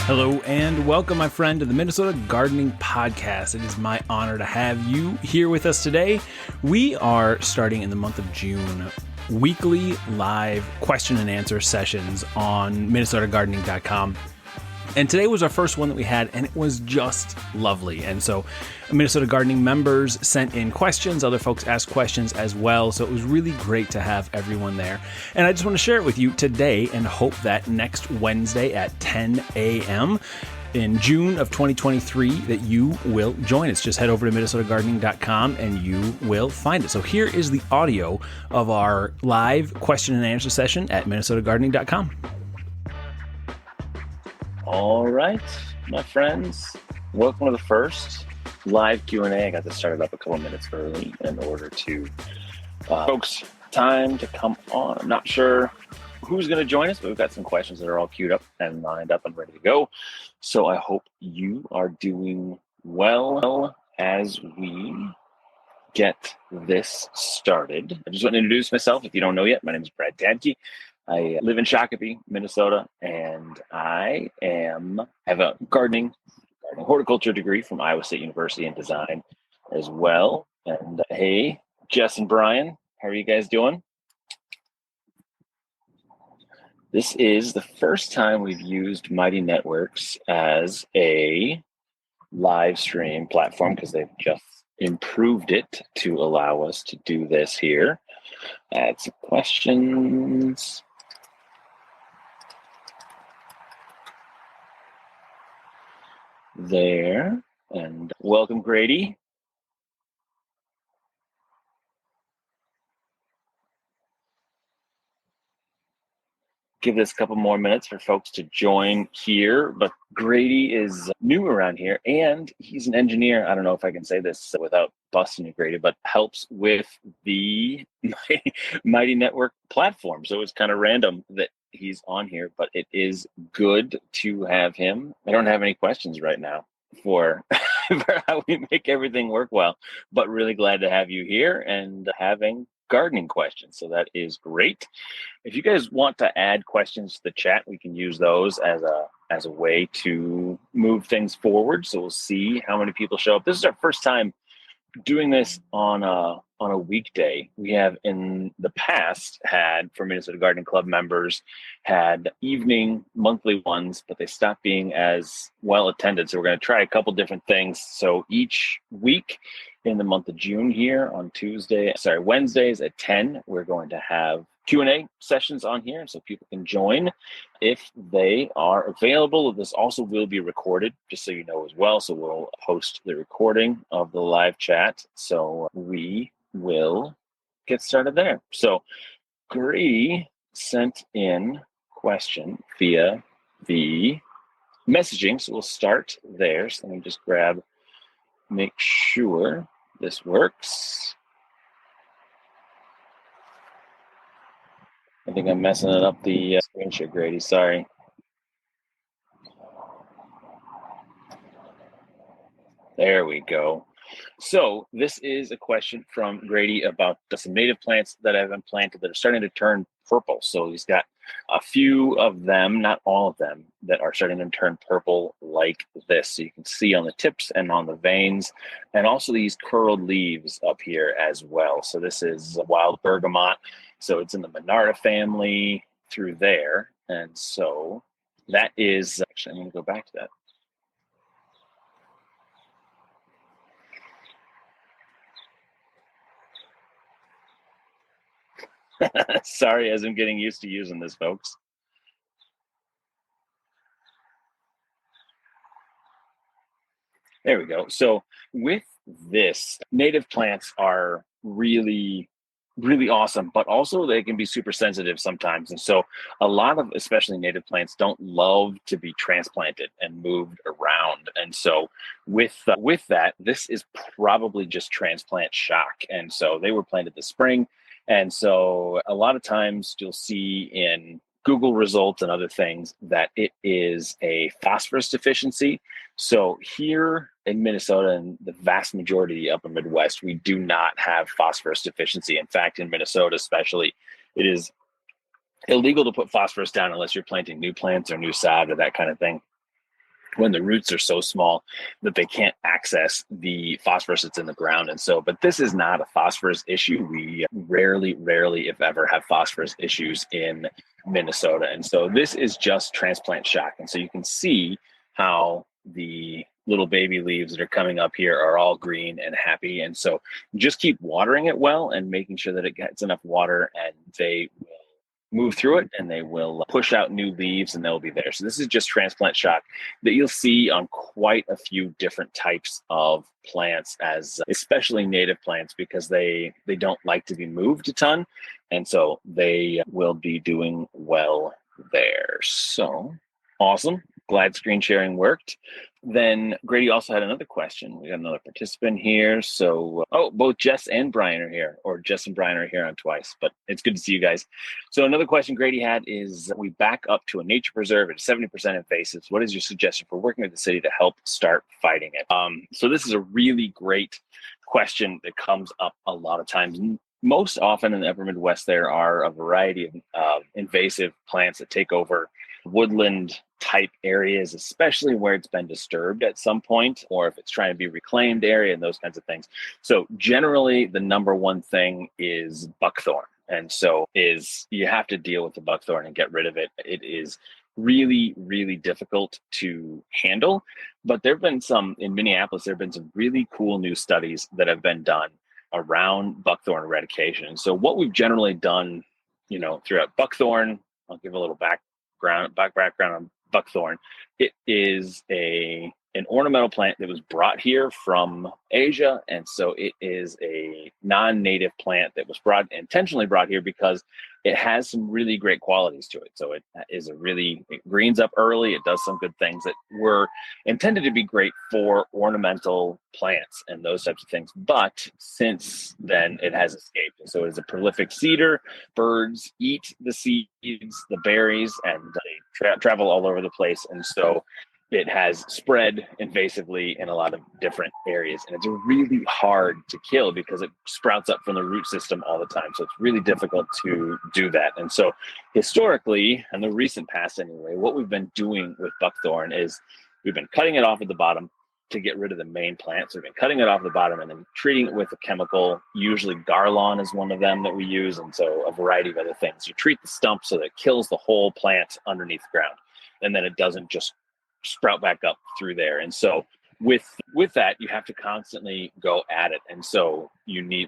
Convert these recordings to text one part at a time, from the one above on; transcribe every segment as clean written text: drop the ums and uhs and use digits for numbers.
Hello and welcome, my friend, to the Minnesota Gardening Podcast. It is my honor to have you here with us today. We are starting in the month of June weekly live question and answer sessions on minnesotagardening.com. And today was our first one that we had, and it was just lovely. And so Minnesota Gardening members sent in questions. Other folks asked questions as well. So it was really great to have everyone there. And I just want to share it with you today and hope that next Wednesday at 10 a.m. in June of 2023 that you will join us. Just head over to minnesotagardening.com and you will find it. So here is the audio of our live question and answer session at minnesotagardening.com. All right, my friends, welcome to the first live Q&A. I got this started up a couple minutes early in order to folks time to come on. I'm not sure who's going to join us, but we've got some questions that are all queued up and lined up and ready to go. So I hope you are doing well as we get this started. I just want to introduce myself. If you don't know yet, my name is Brad Tadke. I live in Shakopee, Minnesota, and I have a gardening horticulture degree from Iowa State University in design as well. And hey, Jess and Brian, how are you guys doing? This is the first time we've used Mighty Networks as a live stream platform because they've just improved it to allow us to do this here. Add some questions. There, and welcome, Grady. Give this a couple more minutes for folks to join here, but Grady is new around here and he's an engineer. I don't know if I can say this without busting you, Grady, but helps with the Mighty Network platform. So it's kind of random that he's on here, but it is good to have him. I don't have any questions right now for how we make everything work well, but really glad to have you here and having gardening questions. So that is great. If you guys want to add questions to the chat, we can use those as a way to move things forward. So we'll see how many people show up. This is our first time doing this on a weekday. We have in the past had, for Minnesota Gardening Club members, had evening monthly ones, but they stopped being as well attended. So we're going to try a couple different things. So each week in the month of June here on Wednesdays at 10, we're going to have Q&A sessions on here so people can join if they are available. This also will be recorded, just so you know as well. So we'll post the recording of the live chat. So we will get started there. So Grady sent in question via the messaging. So we'll start there. So let me just make sure this works. I think I'm messing it up the screen share, Grady. Sorry. There we go. So this is a question from Grady about some native plants that have been planted that are starting to turn purple. So he's got a few of them, not all of them, that are starting to turn purple like this. So you can see on the tips and on the veins, and also these curled leaves up here as well. So this is wild bergamot. So it's in the Monarda family through there. And so that is, actually, I'm going to go back to that. Sorry, as I'm getting used to using this, folks. There we go. So with this, native plants are really awesome, but also they can be super sensitive sometimes. And so a lot of, especially native plants, don't love to be transplanted and moved around. And so with that, this is probably just transplant shock. And so they were planted this spring. And so a lot of times you'll see in Google results and other things that it is a phosphorus deficiency. So here in Minnesota and the vast majority of the upper Midwest, we do not have phosphorus deficiency. In fact, in Minnesota especially, it is illegal to put phosphorus down unless you're planting new plants or new sod or that kind of thing. when the roots are so small that they can't access the phosphorus that's in the ground. And so, but this is not a phosphorus issue. We rarely, if ever, have phosphorus issues in Minnesota. And so this is just transplant shock. And so you can see how the little baby leaves that are coming up here are all green and happy. And so just keep watering it well and making sure that it gets enough water, and they will move through it and they will push out new leaves and they'll be there. So this is just transplant shock that you'll see on quite a few different types of plants, as especially native plants, because they don't like to be moved a ton. And so they will be doing well there. So awesome. Glad screen sharing worked. Then Grady also had another question. We got another participant here. So, both Jess and Brian are here, or Jess and Brian are here on twice, but it's good to see you guys. So another question Grady had is, we back up to a nature preserve at 70% invasives. What is your suggestion for working with the city to help start fighting it? So this is a really great question that comes up a lot of times. Most often in the upper Midwest, there are a variety of invasive plants that take over woodland type areas, especially where it's been disturbed at some point, or if it's trying to be reclaimed area and those kinds of things. So generally the number one thing is buckthorn. And so you have to deal with the buckthorn and get rid of it. It is really, really difficult to handle. But there have been in Minneapolis, there have been some really cool new studies that have been done around buckthorn eradication. And so what we've generally done, throughout buckthorn, I'll give a little background on buckthorn. It is an ornamental plant that was brought here from Asia. And so it is a non-native plant that was intentionally brought here because it has some really great qualities to it. So it greens up early. It does some good things that were intended to be great for ornamental plants and those types of things. But since then, it has escaped. And so it is a prolific seeder. Birds eat the seeds, the berries, and they travel all over the place. And so it has spread invasively in a lot of different areas, and it's really hard to kill because it sprouts up from the root system all the time. So it's really difficult to do that. And so historically, in the recent past anyway, what we've been doing with buckthorn is we've been cutting it off at the bottom to get rid of the main plant. So we've been cutting it off the bottom and then treating it with a chemical. Usually Garlon is one of them that we use, and so a variety of other things. You treat the stump so that it kills the whole plant underneath the ground, and then it doesn't just sprout back up through there. And so with that, you have to constantly go at it. And so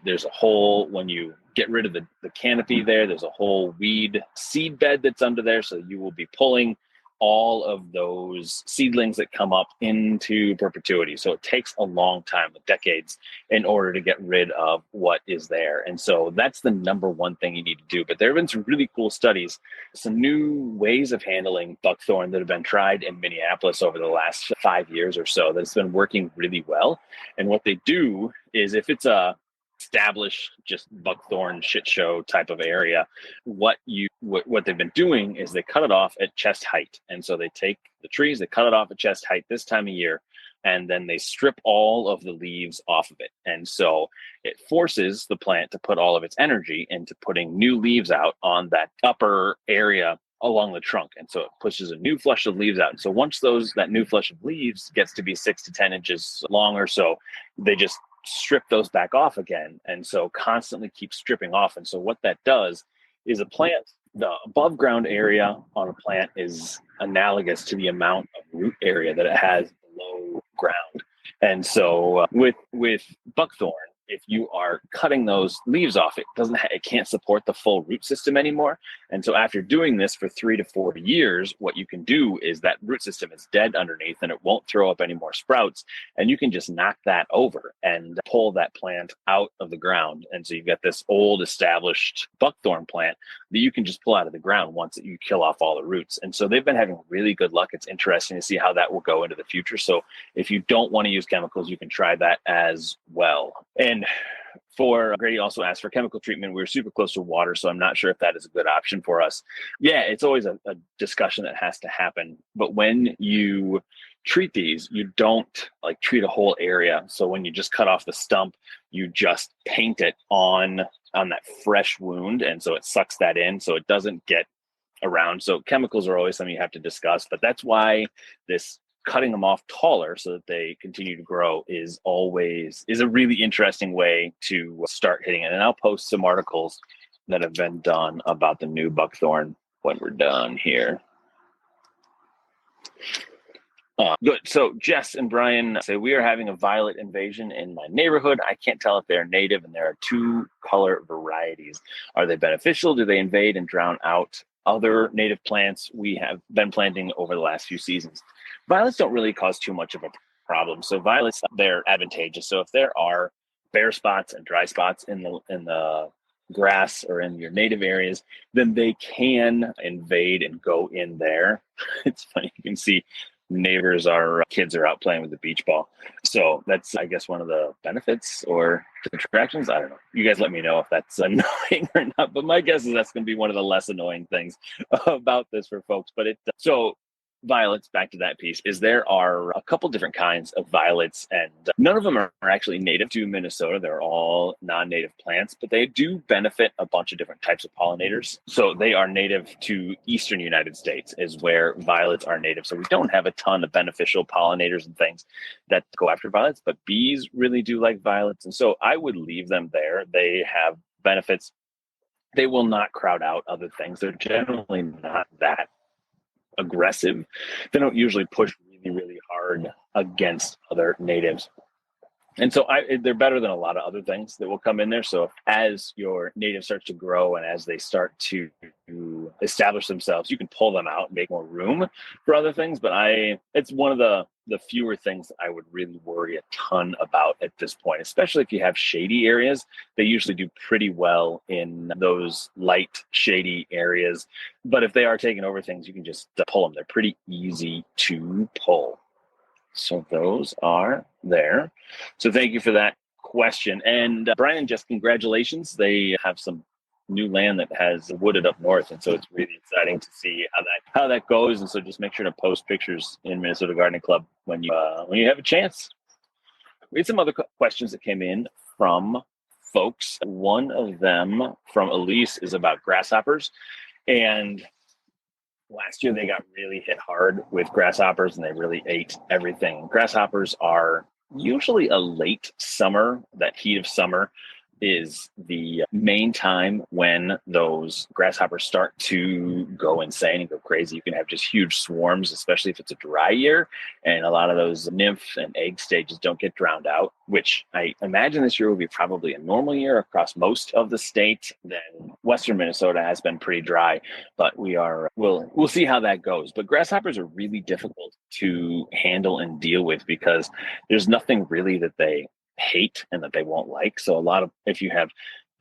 there's a whole, when you get rid of the canopy there's a whole weed seed bed that's under there. So you will be pulling all of those seedlings that come up into perpetuity. So it takes a long time, decades, in order to get rid of what is there. And so that's the number one thing you need to do. But there have been some really cool studies, some new ways of handling buckthorn that have been tried in Minneapolis over the last 5 years or so that's been working really well. And what they do is, if it's a established just buckthorn shit show type of area, what they've been doing is they cut it off at chest height. And so they take the trees, they cut it off at chest height this time of year, and then they strip all of the leaves off of it. And so it forces the plant to put all of its energy into putting new leaves out on that upper area along the trunk. And so it pushes a new flush of leaves out. And so once that new flush of leaves gets to be 6 to 10 inches long or so, they just strip those back off again. And so constantly keep stripping off. And so what that does is the above ground area on a plant is analogous to the amount of root area that it has below ground. And so with buckthorn, if you are cutting those leaves off, it can't support the full root system anymore. And so after doing this for 3 to 4 years, what you can do is that root system is dead underneath and it won't throw up any more sprouts. And you can just knock that over and pull that plant out of the ground. And so you've got this old established buckthorn plant that you can just pull out of the ground once you kill off all the roots. And so they've been having really good luck. It's interesting to see how that will go into the future. So if you don't want to use chemicals, you can try that as well. And for Grady also asked for chemical treatment. We're super close to water, so I'm not sure if that is a good option for us. Yeah, it's always a discussion that has to happen. But when you treat these, you don't treat a whole area. So when you just cut off the stump, you just paint it on that fresh wound. And so it sucks that in, so it doesn't get around. So chemicals are always something you have to discuss. But that's why this cutting them off taller so that they continue to grow is a really interesting way to start hitting it. And I'll post some articles that have been done about the new buckthorn when we're done here. Good. So Jess and Brian say, we are having a violet invasion in my neighborhood. I can't tell if they're native, and there are 2 color varieties. Are they beneficial? Do they invade and drown out other native plants we have been planting over the last few seasons? Violets don't really cause too much of a problem. So violets, they're advantageous. So if there are bare spots and dry spots in the grass or in your native areas, then they can invade and go in there. It's funny, you can see neighbors, our kids are out playing with the beach ball. So that's, I guess, one of the benefits or attractions. I don't know. You guys let me know if that's annoying or not. But my guess is that's going to be one of the less annoying things about this for folks. But so violets, back to that piece, is there are a couple different kinds of violets, and none of them are actually native to Minnesota. They're all non-native plants, but they do benefit a bunch of different types of pollinators. So they are native to eastern United States is where violets are native. So we don't have a ton of beneficial pollinators and things that go after violets, but bees really do like violets. And so I would leave them there. They have benefits. They will not crowd out other things. They're generally not that aggressive. They don't usually push really, really hard against other natives. And so they're better than a lot of other things that will come in there. So as your native starts to grow and as they start to establish themselves, you can pull them out and make more room for other things. But it's one of the fewer things I would really worry a ton about at this point, especially if you have shady areas. They usually do pretty well in those light, shady areas. But if they are taking over things, you can just pull them. They're pretty easy to pull. So those are there. So thank you for that question. And Brian, just congratulations. They have some new land that has wooded up north. And so it's really exciting to see how that goes. And so just make sure to post pictures in Minnesota Gardening Club when you have a chance. We had some other questions that came in from folks. One of them from Elise is about grasshoppers. And last year, they got really hit hard with grasshoppers, and they really ate everything. Grasshoppers are usually a late summer. That heat of summer is the main time when those grasshoppers start to go insane and go crazy. You can have just huge swarms, especially if it's a dry year, and a lot of those nymph and egg stages don't get drowned out, which I imagine this year will be probably a normal year across most of the state. Then western Minnesota has been pretty dry, but we'll see how that goes. But grasshoppers are really difficult to handle and deal with because there's nothing really that they hate and that they won't like. So if you have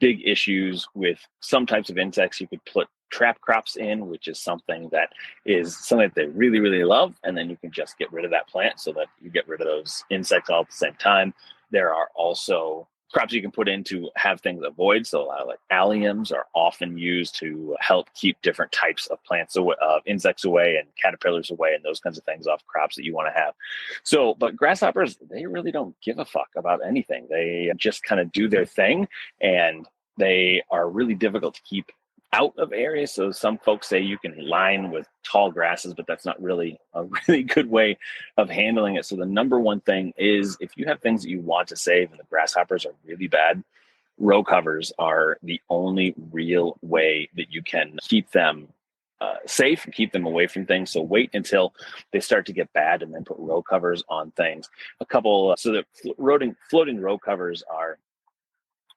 big issues with some types of insects, you could put trap crops in, which is something that they really, really love. And then you can just get rid of that plant so that you get rid of those insects all at the same time. There are also crops you can put in to have things avoid. So a lot of like alliums are often used to help keep different types of plants away, insects away and caterpillars away and those kinds of things off crops that you want to have. So, but grasshoppers, they really don't give a fuck about anything. They just kind of do their thing, and they are really difficult to keep out of areas. So some folks say you can line with tall grasses, but that's not really a really good way of handling it. So the number one thing is, if you have things that you want to save and the grasshoppers are really bad, row covers are the only real way that you can keep them safe and keep them away from things. So wait until they start to get bad and then put row covers on things. So the floating row covers are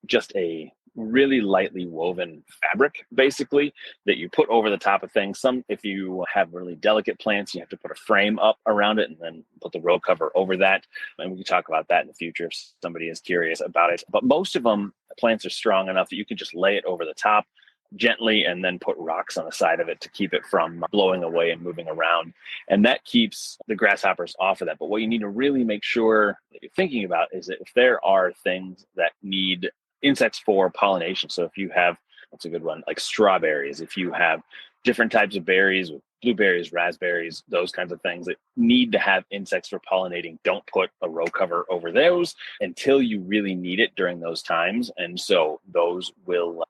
just a really lightly woven fabric, basically, that you put over the top of things. If you have really delicate plants, you have to put a frame up around it and then put the row cover over that. And we can talk about that in the future if somebody is curious about it. But most of them, plants are strong enough that you can just lay it over the top gently and then put rocks on the side of it to keep it from blowing away and moving around. And that keeps the grasshoppers off of that. But what you need to really make sure that you're thinking about is that if there are things that need insects for pollination. So if you have, that's a good one, like strawberries, if you have different types of berries with blueberries, raspberries, those kinds of things that need to have insects for pollinating. Don't put a row cover over those until you really need it during those times. And so those will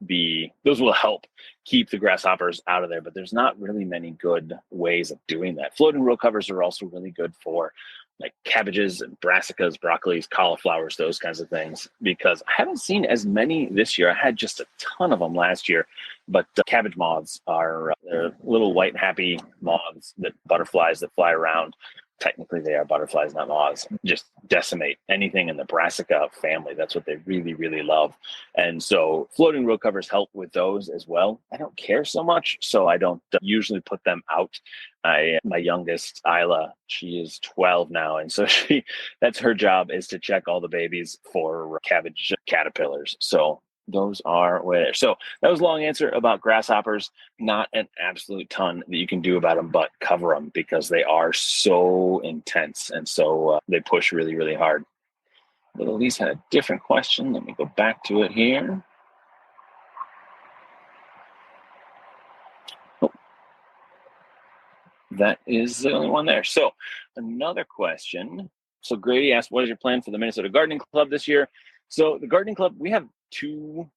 help keep the grasshoppers out of there. But there's not really many good ways of doing that. Floating row covers are also really good for like cabbages and brassicas, broccolis, cauliflowers, those kinds of things, because I haven't seen as many this year. I had just a ton of them last year, but cabbage moths are they're little white happy moths, that butterflies that fly around. Technically they are butterflies, not moths. Just decimate anything in the brassica family. That's what they really, really love. And so floating row covers help with those as well. I don't care so much, so I don't usually put them out. My youngest, Isla, she is 12 now, and so that's her job, is to check all the babies for cabbage caterpillars. So those are where they're. So that was a long answer about grasshoppers. Not an absolute ton that you can do about them, but cover them because they are so intense, and so they push really, really hard. But Elise had a different question. Let me go back to it here. That is the only one there. So another question. So Grady asked, what is your plan for the Minnesota Gardening Club this year? So the Gardening Club, we have two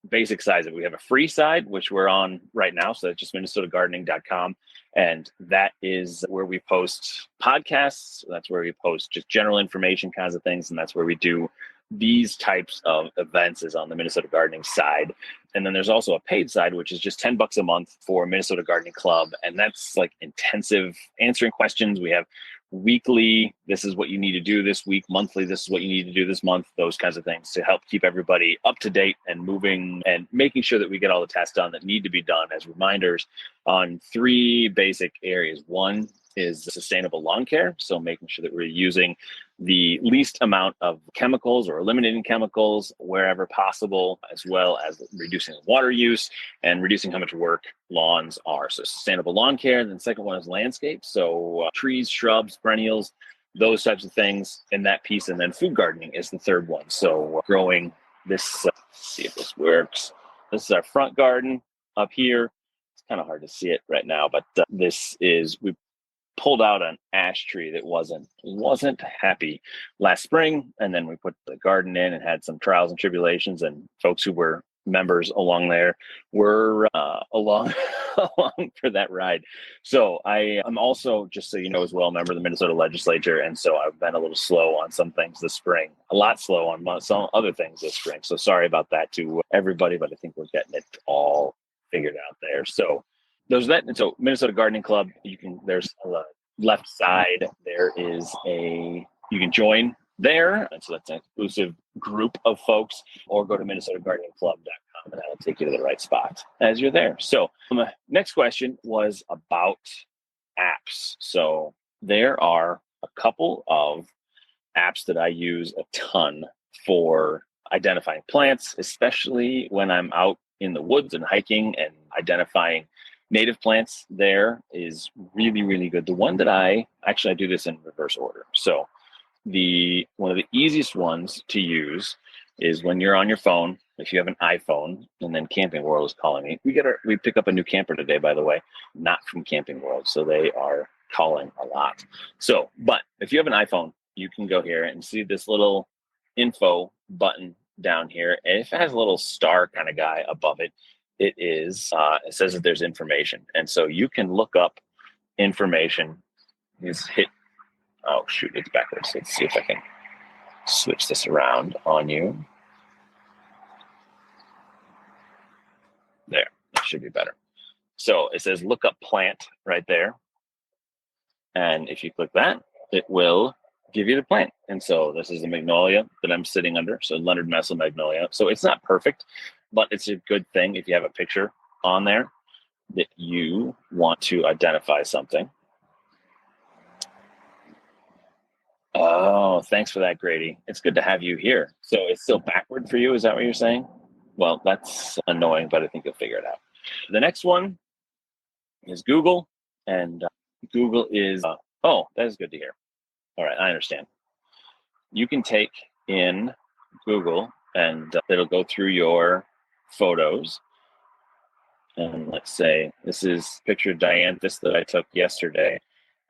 basic sides. We have a free side, which we're on right now. So that's just minnesotagardening.com. And that is where we post podcasts. That's where we post just general information kinds of things. And that's where we do these types of events, is on the Minnesota Gardening side. And then there's also a paid side, which is just $10 a month for Minnesota Gardening Club. And that's like intensive answering questions. We have weekly, this is what you need to do this week, monthly, this is what you need to do this month, those kinds of things to help keep everybody up to date and moving and making sure that we get all the tasks done that need to be done as reminders on three basic areas. One is sustainable lawn care. So making sure that we're using the least amount of chemicals or eliminating chemicals wherever possible, as well as reducing water use and reducing how much work lawns are. So sustainable lawn care. And then the second one is landscape. So trees, shrubs, perennials, those types of things in that piece. And then food gardening is the third one. So growing this, let's see if this works. This is our front garden up here. It's kind of hard to see it right now, but we pulled out an ash tree that wasn't happy last spring, and then we put the garden in and had some trials and tribulations, and folks who were members along there were along for that ride. So I'm also, just so you know as well, a member of the Minnesota legislature, and so I've been a little slow on some things this spring, a lot slow on some other things this spring. So sorry about that to everybody, but I think we're getting it all figured out there. So there's that. And so Minnesota Gardening Club, there's a left side, you can join there. And so that's an exclusive group of folks, or go to minnesotagardeningclub.com and that'll take you to the right spot as you're there. So next question was about apps. So there are a couple of apps that I use a ton for identifying plants, especially when I'm out in the woods and hiking, and identifying native plants there is really, really good. The one that I do this in reverse order. So one of the easiest ones to use is when you're on your phone, if you have an iPhone, and then Camping World is calling me. We pick up a new camper today, by the way, not from Camping World. So they are calling a lot. So, but if you have an iPhone, you can go here and see this little info button down here. And if it has a little star kind of guy above it, it says that there's information. And so you can look up information. It's backwards. Let's see if I can switch this around on you. There, that should be better. So it says look up plant right there. And if you click that, it will give you the plant. And so this is the magnolia that I'm sitting under. So Leonard Messel magnolia. So it's not perfect, but it's a good thing if you have a picture on there that you want to identify something. Oh, thanks for that, Grady. It's good to have you here. So it's still backward for you. Is that what you're saying? Well, that's annoying, but I think you'll figure it out. The next one is Google. And Google is, that is good to hear. All right, I understand. You can take in Google and it'll go through your photos And let's say this is picture of Dianthus that I took yesterday,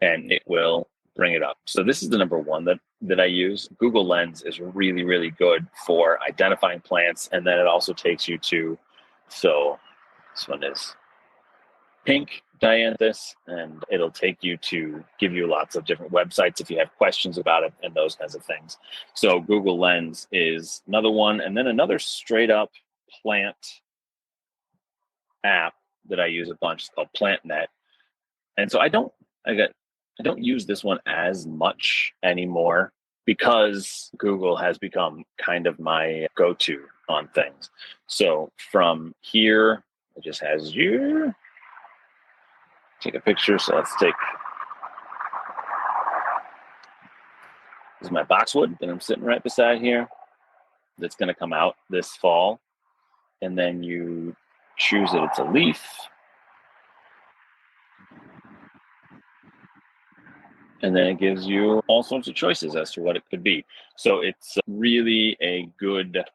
and it will bring it up. So this is the number one that I use. Google Lens is really, really good for identifying plants, and then it also takes you to, so this one is pink Dianthus, and it'll take you to give you lots of different websites if you have questions about it and those kinds of things. So Google Lens is another one, and then another straight up plant app that I use a bunch is called PlantNet. And so I don't use this one as much anymore because Google has become kind of my go-to on things. So from here, it just has you take a picture. So let's take, this is my boxwood that I'm sitting right beside here. That's going to come out this fall. And then you choose that it's a leaf. And then it gives you all sorts of choices as to what it could be. So it's really a good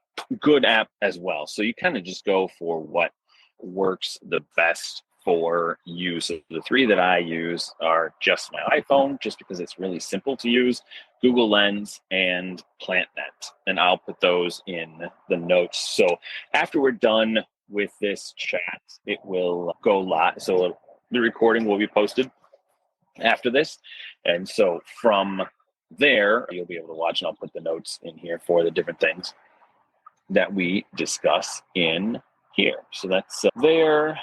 app as well. So you kind of just go for what works the best for you. So the three that I use are just my iPhone, just because it's really simple to use, Google Lens, and PlantNet. And I'll put those in the notes. So after we're done with this chat, it will go live. So the recording will be posted after this. And so from there, you'll be able to watch, and I'll put the notes in here for the different things that we discuss in here. So that's there.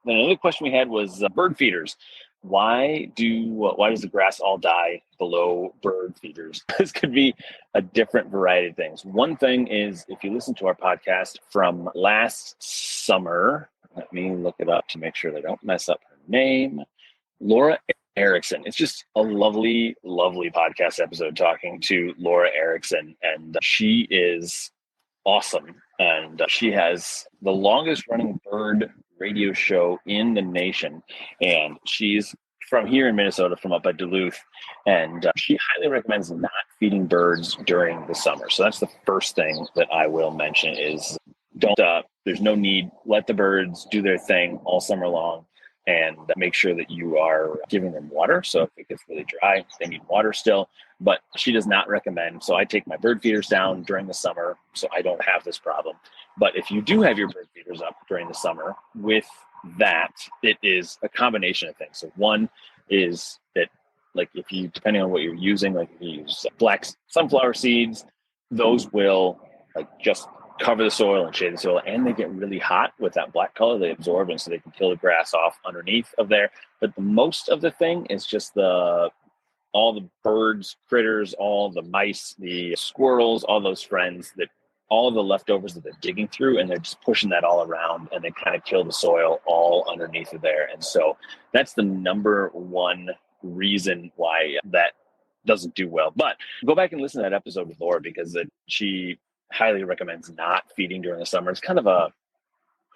Then another question we had was bird feeders. Why does the grass all die below bird feeders? This could be a different variety of things. One thing is, if you listen to our podcast from last summer, let me look it up to make sure they don't mess up her name, Laura Erickson. It's just a lovely, lovely podcast episode talking to Laura Erickson, and she is awesome. And she has the longest running bird radio show in the nation. And she's from here in Minnesota, from up at Duluth. And she highly recommends not feeding birds during the summer. So that's the first thing that I will mention is there's no need. Let the birds do their thing all summer long, and make sure that you are giving them water. So if it gets really dry, they need water still. But she does not recommend. So I take my bird feeders down during the summer, so I don't have this problem. But if you do have your bird feeders up during the summer, with that, it is a combination of things. So one is that, like, if you, depending on what you're using, like if you use black sunflower seeds, those will just cover the soil and shade the soil, and they get really hot with that black color. They absorb, and so they can kill the grass off underneath of there. But the most of the thing is just all the birds, critters, all the mice, the squirrels, all those friends, that all of the leftovers that they're digging through, and they're just pushing that all around, and they kind of kill the soil all underneath of there. And so that's the number one reason why that doesn't do well. But go back and listen to that episode with Laura, because she highly recommends not feeding during the summer. It's kind of a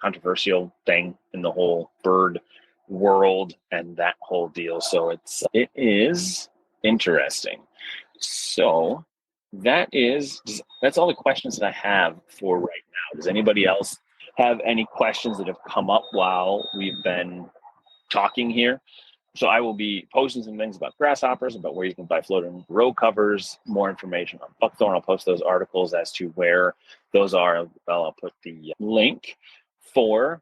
controversial thing in the whole bird world and that whole deal. So it is interesting. So that's all the questions that I have for right now. Does anybody else have any questions that have come up while we've been talking here? So I will be posting some things about grasshoppers, about where you can buy floating row covers, more information on buckthorn. I'll post those articles as to where those are. I'll put the link for,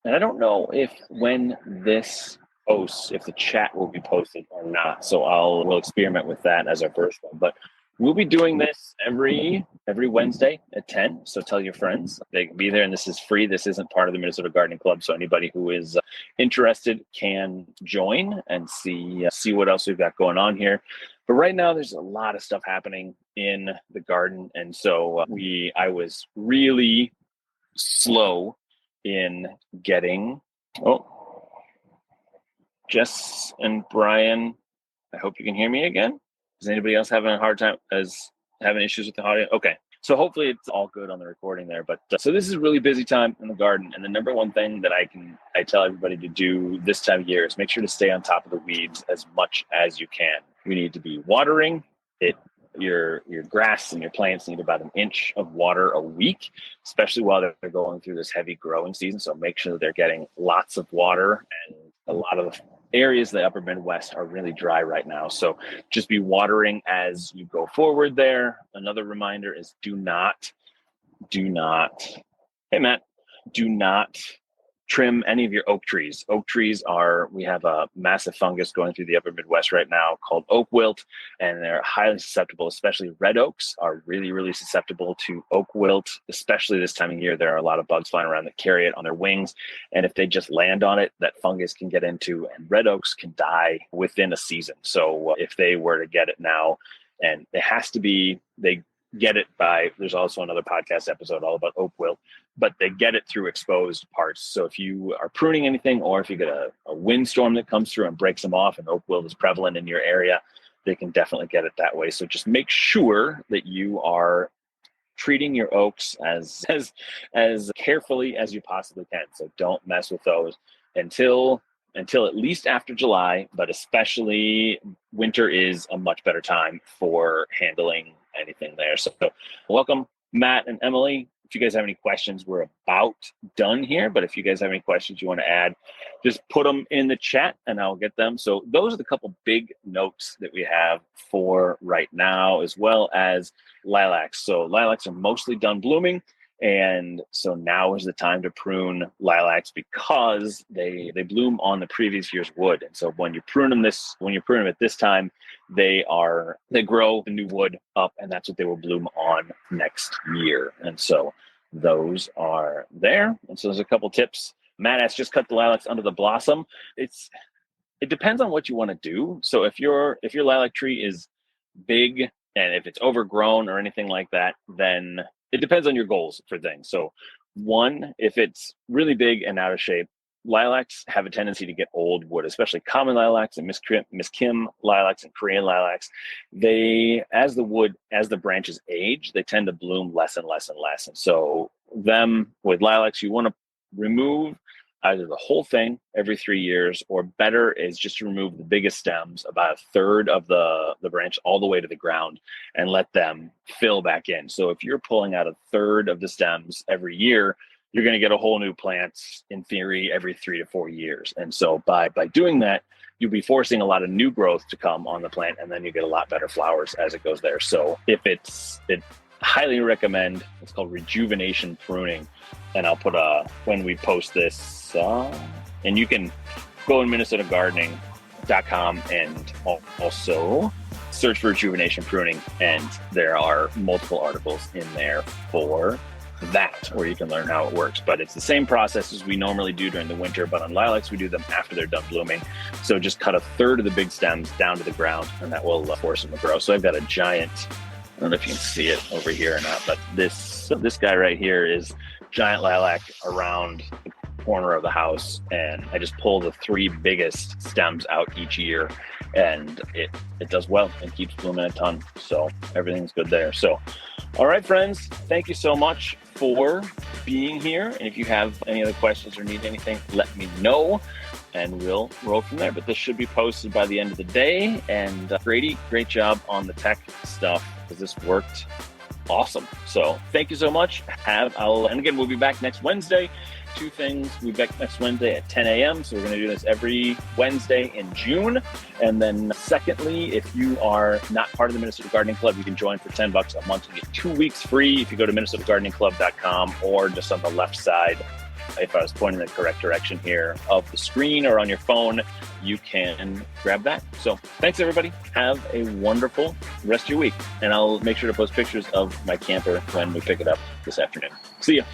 and I don't know if when this posts, if the chat will be posted or not. So we'll experiment with that as our first one. But we'll be doing this every Wednesday at 10. So tell your friends. They can be there, and this is free. This isn't part of the Minnesota Gardening Club. So anybody who is interested can join and see what else we've got going on here. But right now, there's a lot of stuff happening in the garden. And so I was really slow in getting, Jess and Brian, I hope you can hear me again. Is anybody else having a hard time having issues with the audio? Okay. So hopefully it's all good on the recording there. But so this is a really busy time in the garden. And the number one thing that I tell everybody to do this time of year is make sure to stay on top of the weeds as much as you can. You need to be watering it your grass and your plants need about an inch of water a week, especially while they're going through this heavy growing season. So make sure that they're getting lots of water, and a lot of the areas of the upper Midwest are really dry right now. So just be watering as you go forward there. Another reminder is do not, hey Matt, do not trim any of your oak trees. Oak trees we have a massive fungus going through the upper Midwest right now called oak wilt, and they're highly susceptible, especially red oaks are really, really susceptible to oak wilt, especially this time of year. There are a lot of bugs flying around that carry it on their wings. And if they just land on it, that fungus can get into, and red oaks can die within a season. So if they were to get it now, and it has to be, they get it by, there's also another podcast episode all about oak wilt, but they get it through exposed parts. So if you are pruning anything, or if you get a windstorm that comes through and breaks them off and oak wilt is prevalent in your area, they can definitely get it that way. So just make sure that you are treating your oaks as carefully as you possibly can. So don't mess with those until at least after July, but especially winter is a much better time for handling anything there. So welcome, Matt and Emily. If you guys have any questions, we're about done here, but if you guys have any questions you want to add, just put them in the chat and I'll get them. So those are the couple big notes that we have for right now, as well as lilacs. So lilacs are mostly done blooming. And so now is the time to prune lilacs because they bloom on the previous year's wood. And so when you prune them at this time, they grow the new wood up, and that's what they will bloom on next year. And so those are there. And so there's a couple tips. Matt has just cut the lilacs under the blossom. It depends on what you want to do. So if your lilac tree is big and if it's overgrown or anything like that, then it depends on your goals for things. So one, if it's really big and out of shape, lilacs have a tendency to get old wood, especially common lilacs and Miss Kim lilacs and Korean lilacs. As the branches age, they tend to bloom less and less and less. And so with lilacs, you want to remove either the whole thing every 3 years, or better is just to remove the biggest stems, about a third of the branch all the way to the ground, and let them fill back in. So if you're pulling out a third of the stems every year, you're going to get a whole new plant in theory every 3 to 4 years. And so by doing that, you'll be forcing a lot of new growth to come on the plant, and then you get a lot better flowers as it goes there. So it highly recommend, it's called rejuvenation pruning. And I'll put when we post this, and you can go in MinnesotaGardening.com and also search for rejuvenation pruning. And there are multiple articles in there for that, where you can learn how it works. But it's the same process as we normally do during the winter, but on lilacs, we do them after they're done blooming. So just cut a third of the big stems down to the ground, and that will force them to grow. So I've got a giant, I don't know if you can see it over here or not, but this guy right here is giant lilac around the corner of the house, and I just pull the 3 biggest stems out each year, and it does well and keeps blooming a ton. So everything's good there. So all right, friends, thank you so much for being here. And if you have any other questions or need anything, let me know and we'll roll from there. But this should be posted by the end of the day. And Grady, great job on the tech stuff, because this worked awesome. So thank you so much. And again, we'll be back next Wednesday. 2 things. We'll be back next Wednesday at 10 a.m. So we're going to do this every Wednesday in June. And then secondly, if you are not part of the Minnesota Gardening Club, you can join for $10 a month and get 2 weeks free if you go to MinnesotaGardeningClub.com, or just on the left side, if I was pointing in the correct direction here of the screen, or on your phone, you can grab that. So thanks, everybody. Have a wonderful rest of your week. And I'll make sure to post pictures of my camper when we pick it up this afternoon. See ya.